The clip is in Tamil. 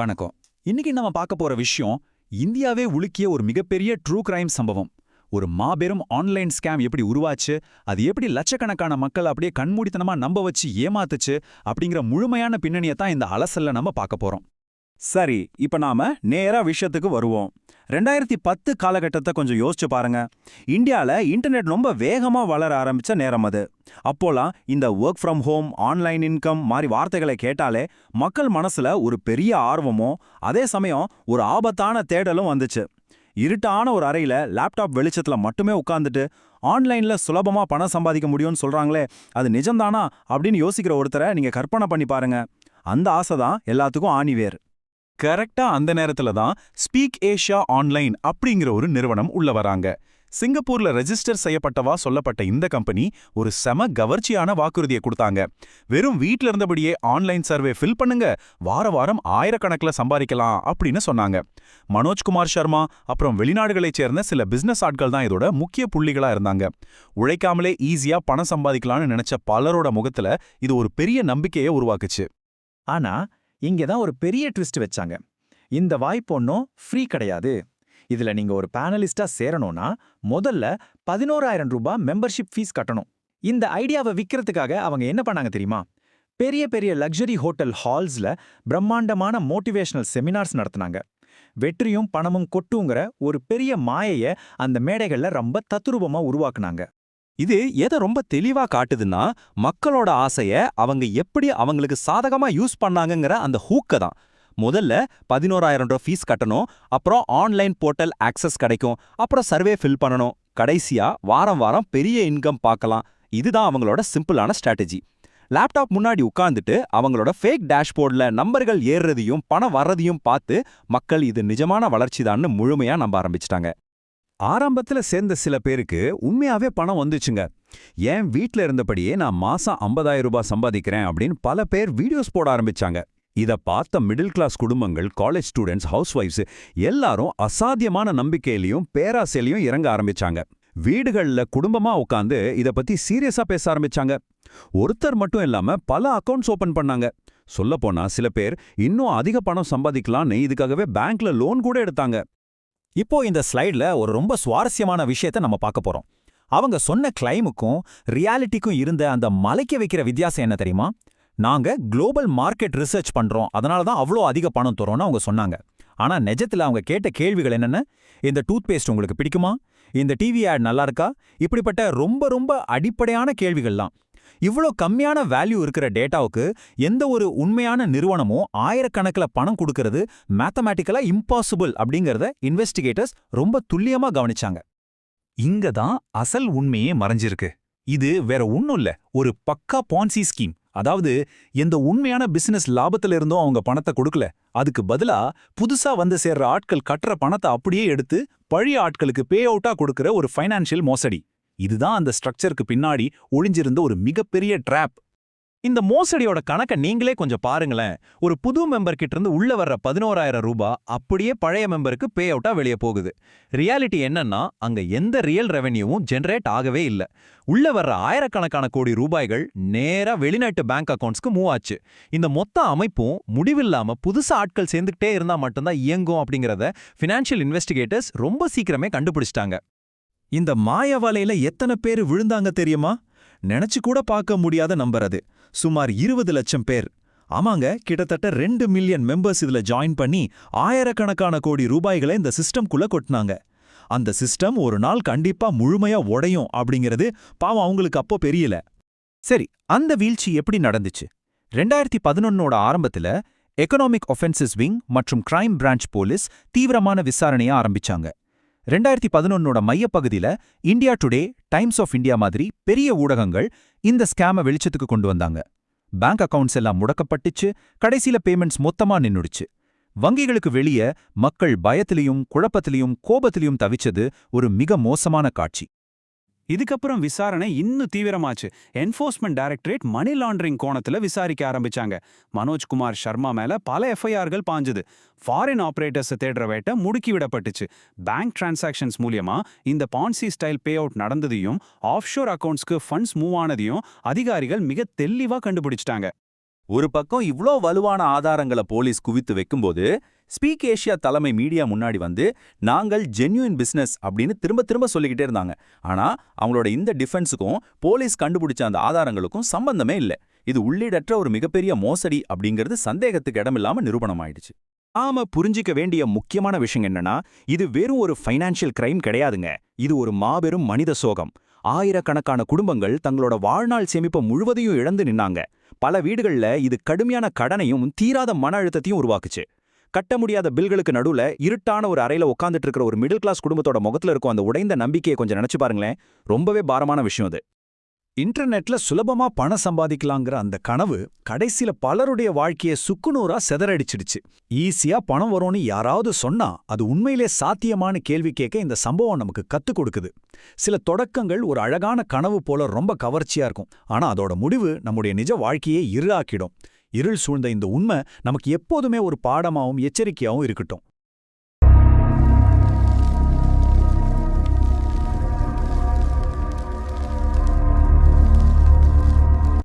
வணக்கம். இன்னைக்கு நம்ம பார்க்க போற விஷயம் இந்தியாவே உலுக்கிய ஒரு மிகப்பெரிய ட்ரூ கிரைம் சம்பவம். ஒரு மாபெரும் ஆன்லைன் ஸ்கேம் எப்படி உருவாச்சு, அது எப்படி லட்சக்கணக்கான மக்கள் அப்படியே கண்மூடித்தனமா நம்ப வச்சு ஏமாத்துச்சு அப்படிங்கிற முழுமையான பின்னணியை தான் இந்த அலசல்ல நம்ம பார்க்க போறோம். சரி, இப்ப நாம நேரா விஷயத்துக்கு வருவோம். 2010 காலகட்டத்தை கொஞ்சம் யோசிச்சு பாருங்க. இந்தியால இன்டர்நெட் ரொம்ப வேகமா வளர ஆரம்பிச்ச நேரம் அது. அப்போலாம் இந்த work from home, online income மாதிரி வார்த்தைகளை கேட்டாலே மக்கள் மனசுல ஒரு பெரிய ஆர்வமும் அதே சமயம் ஒரு ஆபத்தான தேடலும் வந்துச்சு. இருட்டான ஒரு அறையில லேப்டாப் வெளிச்சத்துல மட்டுமே உட்கார்ந்துட்டு ஆன்லைன்ல சுலபமா பணம் சம்பாதிக்க முடியும்னு சொல்றாங்களே, அது நிஜம்தானா அப்படின்னு யோசிக்கிற ஒருத்தரை நீங்க கற்பனை பண்ணி பாருங்க. அந்த ஆசை தான் எல்லாத்துக்கும் ஆணிவேர். கரெக்டா அந்த நேரத்துல தான் ஸ்பீக் ஏஷியா ஆன்லைன் அப்படிங்கிற ஒரு நிறுவனம் உள்ள வராங்க. சிங்கப்பூர்ல ரெஜிஸ்டர் செய்யப்பட்டவா சொல்லப்பட்ட இந்த கம்பெனி ஒரு செம கவர்ச்சியான வாக்குறுதியை கொடுத்தாங்க. வெறும் வீட்ல இருந்தபடியே ஆன்லைன் சர்வே ஃபில் பண்ணுங்க, வார வாரம் ஆயிரக்கணக்கில் சம்பாதிக்கலாம் அப்படின்னு சொன்னாங்க. மனோஜ்குமார் சர்மா அப்புறம் வெளிநாடுகளைச் சேர்ந்த சில பிசினஸ் ஆட்கள் தான் இதோட முக்கிய புள்ளிகளா இருந்தாங்க. உழைக்காமலே ஈஸியா பணம் சம்பாதிக்கலாம்னு நினைச்ச பலரோட முகத்துல இது ஒரு பெரிய நம்பிக்கையை உருவாக்குச்சு. ஆனா இங்கே தான் ஒரு பெரிய ட்விஸ்ட் வச்சாங்க. இந்த வாய்ப்பு ஒன்றும் ஃப்ரீ கிடையாது. இதுல நீங்க ஒரு பேனலிஸ்டா சேரணும்னா முதல்ல 11,000 ரூபாய் மெம்பர்ஷிப் ஃபீஸ் கட்டணும். இந்த ஐடியாவை விற்கிறதுக்காக அவங்க என்ன பண்ணாங்க தெரியுமா? பெரிய பெரிய லக்ஸரி ஹோட்டல் ஹால்ஸ்ல பிரம்மாண்டமான மோட்டிவேஷனல் செமினார்ஸ் நடத்தினாங்க. வெற்றியும் பணமும் கொட்டுங்கிற ஒரு பெரிய மாயைய அந்த மேடைகள்ல ரொம்ப தத்துரூபமா உருவாக்குனாங்க. இது எதை ரொம்ப தெளிவா காட்டுதுன்னா, மக்களோட ஆசைய அவங்க எப்படி அவங்களுக்கு சாதகமா யூஸ் பண்ணாங்கங்கிற அந்த ஹூக்க தான். முதல்ல 11,000 ரூபாய் ஃபீஸ் கட்டணும், அப்புறம் ஆன்லைன் போர்ட்டல் ஆக்சஸ் கிடைக்கும், அப்புறம் சர்வே ஃபில் பண்ணணும், கடைசியா வாரம் வாரம் பெரிய இன்கம் பார்க்கலாம். இதுதான் அவங்களோட சிம்பிளான ஸ்ட்ராட்டஜி. லேப்டாப் முன்னாடி உட்கார்ந்துட்டு அவங்களோட ஃபேக் டேஷ்போர்ட்ல நம்பர்கள் ஏறுறதையும் பணம் வர்றதையும் பார்த்து மக்கள் இது நிஜமான வளர்ச்சிதான்னு முழுமையா நம்ப ஆரம்பிச்சிட்டாங்க. ஆரம்பத்துல சேர்ந்த சில பேருக்கு உண்மையாவே பணம் வந்துச்சுங்க. ஏன் வீட்ல இருந்தபடியே நான் மாசம் 50,000 ரூபாய் சம்பாதிக்கிறேன் அப்படின்னு பல பேர் வீடியோஸ் போட ஆரம்பிச்சாங்க. இத பார்த்த மிடில் கிளாஸ் குடும்பங்கள், காலேஜ் ஸ்டூடெண்ட்ஸ், ஹவுஸ் ஒய்ஃப்ஸ் எல்லாரும் அசாத்தியமான நம்பிக்கையிலையும் பேராசையிலையும் இறங்க ஆரம்பிச்சாங்க. வீடுகள்ல குடும்பமா உட்காந்து இத பத்தி சீரியஸா பேச ஆரம்பிச்சாங்க. ஒருத்தர் மட்டும் இல்லாம பல அக்கவுண்ட்ஸ் ஓபன் பண்ணாங்க. சொல்லப்போனா சில பேர் இன்னும் அதிக பணம் சம்பாதிக்கலாம்னு இதுக்காகவே பேங்க்ல லோன் கூட எடுத்தாங்க. இப்போ இந்த ஸ்லைட்ல ஒரு ரொம்ப சுவாரஸ்யமான விஷயத்தை நம்ம பார்க்க போறோம். அவங்க சொன்ன கிளைமுக்கும் ரியாலிட்டிக்கும் இருந்த அந்த மலைக்க வைக்கிற வித்தியாசம் என்ன தெரியுமா? நாங்க குளோபல் மார்க்கெட் ரிசர்ச் பண்றோம், அதனால தான் அவ்வளோ அதிக பணம் தரோம்னு அவங்க சொன்னாங்க. ஆனா நிஜத்துல அவங்க கேட்ட கேள்விகள் என்னென்ன? இந்த டூத் பேஸ்ட் உங்களுக்கு பிடிக்குமா? இந்த டிவி ஆட் நல்லா இருக்கா? இப்படிப்பட்ட ரொம்ப ரொம்ப அடிப்படையான கேள்விகள்லாம். இவ்வளோ கம்மியான வேல்யூ இருக்கிற டேட்டாவுக்கு எந்த ஒரு உண்மையான நிறுவனமும் ஆயிரக்கணக்கில் பணம் கொடுக்கறது மேத்தமேட்டிக்கலா இம்பாசிபிள் அப்படிங்கறத இன்வெஸ்டிகேட்டர்ஸ் ரொம்ப துல்லியமா கவனிச்சாங்க. இங்க தான் அசல் உண்மையே மறைஞ்சிருக்கு. இது வேற ஒன்னும் இல்ல, ஒரு பக்கா பான்சி ஸ்கீம். அதாவது எந்த உண்மையான பிசினஸ் லாபத்துல இருந்தும் அவங்க பணத்தை கொடுக்கல. அதுக்கு பதிலா புதுசா வந்து சேர்ற ஆட்கள் கட்டுற பணத்தை அப்படியே எடுத்து பழைய ஆட்களுக்கு பே அவுட்டா கொடுக்கிற ஒரு ஃபைனான்ஷியல் மோசடி. இதுதான் அந்த ஸ்ட்ரக்சருக்கு பின்னாடி ஒளிஞ்சிருந்த ஒரு மிகப்பெரிய ட்ராப். இந்த மோசடியோட கணக்கை நீங்களே கொஞ்சம் பாருங்களேன். ஒரு புது மெம்பர் கிட்ட இருந்து உள்ள வர்ற 11,000 ரூபாய் அப்படியே பழைய மெம்பருக்கு பே அவுட்டா வெளியே போகுது. ரியாலிட்டி என்னன்னா, அங்க எந்த ரியல் ரெவென்யூவும் ஜெனரேட் ஆகவே இல்லை. உள்ள வர்ற ஆயிரக்கணக்கான கோடி ரூபாய்கள் நேரா வெளிநாட்டு பேங்க் அக்கவுண்ட்ஸ்க்கு மூவ் ஆச்சு. இந்த மொத்த அமைப்பும் முடிவில்லாம புதுசா ஆட்கள் சேர்ந்துக்கிட்டே இருந்தா மட்டும்தான் இயங்கும் அப்படிங்கறத ஃபினான்ஷியல் இன்வெஸ்டிகேட்டர்ஸ் ரொம்ப சீக்கிரமே கண்டுபிடிச்சிட்டாங்க. இந்த மாய வலையில எத்தனை பேர் விழுந்தாங்க தெரியுமா? நினைச்சு கூட பார்க்க முடியாத நம்பர் அது. சுமார் 20 லட்சம் பேர். ஆமாங்க, கிட்டத்தட்ட 2 மில்லியன் மெம்பர்ஸ் இதுல ஜாயின் பண்ணி ஆயிரக்கணக்கான கோடி ரூபாய்களை இந்த சிஸ்டம்குள்ள கொட்டினாங்க. அந்த சிஸ்டம் ஒரு நாள் கண்டிப்பா முழுமையா உடையும் அப்படிங்கிறது பாவம் அவங்களுக்கு அப்போ தெரியல. சரி, அந்த வீழ்ச்சி எப்படி நடந்துச்சு? 2011ஓட ஆரம்பத்துல எகனாமிக் ஒஃபென்சஸ் விங் மற்றும் கிரைம் பிரான்ச் போலீஸ் தீவிரமான விசாரணையை ஆரம்பிச்சாங்க. 2011ஓட மையப்பகுதியில India Today, Times of India மாதிரி பெரிய ஊடகங்கள் இந்த ஸ்கேமை வெளிச்சத்துக்கு கொண்டு வந்தாங்க. பேங்க் அக்கவுண்ட்ஸ் எல்லாம் முடக்கப்பட்டுச்சு, கடைசியில பேமெண்ட்ஸ் மொத்தமா நின்னுடுச்சு. வங்கிகளுக்கு வெளியே மக்கள் பயத்திலையும் குழப்பத்திலையும் கோபத்திலையும் தவிச்சது ஒரு மிக மோசமான காட்சி. இதுக்கப்புறம் விசாரணை இன்னும் தீவிரமாச்சு. என்ஃபோர்ஸ்மெண்ட் டைரக்டரேட் மணி லாண்டரிங் கோணத்துல விசாரிக்க ஆரம்பிச்சாங்க. மனோஜ்குமார் சர்மா மேல பல எஃப்ஐஆர்கள் பாஞ்சுது. ஃபாரின் ஆபரேட்டர்ஸை தேடுற வேட்டை முடுக்கி விடப்பட்டுச்சு. பேங்க் டிரான்சாக்ஷன்ஸ் மூலியமா இந்த பான்சி ஸ்டைல் பே அவுட் நடந்ததையும் ஆஃப்ஷோர் அக்கவுண்ட்ஸ்க்கு ஃபண்ட்ஸ் மூவ் ஆனதையும் அதிகாரிகள் மிக தெளிவா கண்டுபிடிச்சிட்டாங்க. ஒரு பக்கம் இவ்ளோ வலுவான ஆதாரங்களை போலீஸ் குவித்து வைக்கும்போது ஸ்பீக் ஏஷியா தலைமை மீடியா முன்னாடி வந்து நாங்கள் ஜென்யூன் பிசினஸ் அப்படின்னு திரும்ப திரும்ப சொல்லிக்கிட்டே இருந்தாங்க. ஆனா அவங்களோட இந்த டிஃபென்ஸுக்கும் போலீஸ் கண்டுபிடிச்ச அந்த ஆதாரங்களுக்கும் சம்பந்தமே இல்ல. இது உள்ளீடற்ற ஒரு மிகப்பெரிய மோசடி அப்படிங்கிறது சந்தேகத்துக்கு இடமில்லாம நிரூபணமாயிடுச்சு. நாம புரிஞ்சிக்க வேண்டிய முக்கியமான விஷயம் என்னன்னா, இது வெறும் ஒரு ஃபைனான்ஷியல் கிரைம் கிடையாதுங்க. இது ஒரு மாபெரும் மனித சோகம். ஆயிரக்கணக்கான குடும்பங்கள் தங்களோட வாழ்நாள் சேமிப்பை முழுவதையும் இழந்து நின்னாங்க. பல வீடுகள்ல இது கடுமையான கடனையும் தீராத மன அழுத்தத்தையும் உருவாக்குச்சு. கட்ட முடியாத பில்களுக்கு நடுவுல இருட்டான ஒரு அறையில உட்காந்துட்டு இருக்கிற ஒரு மிடில் கிளாஸ் குடும்பத்தோட முகத்துல இருக்கும் அந்த உடைந்த நம்பிக்கையை கொஞ்சம் நினைச்சு பாருங்களேன். ரொம்பவே பாரமான விஷயம் அது. இன்டர்நெட்ல சுலபமா பணம் சம்பாதிக்கலாங்கிற அந்த கனவு கடைசியில பலருடைய வாழ்க்கையை சுக்குநூறா சிதறடிச்சிடுச்சு. ஈஸியா பணம் வரும்னு யாராவது சொன்னா அது உண்மையிலே சாத்தியமான கேள்வி கேட்க இந்த சம்பவம் நமக்கு கத்துக் கொடுக்குது. சில தொடக்கங்கள் ஒரு அழகான கனவு போல ரொம்ப கவர்ச்சியா இருக்கும். ஆனா அதோட முடிவு நம்முடைய நிஜ வாழ்க்கையே இருளாக்கிடும். இருள் சூழ்ந்த இந்த உண்மை நமக்கு எப்போதுமே ஒரு பாடமாவும் எச்சரிக்கையாவும் இருக்கட்டும்.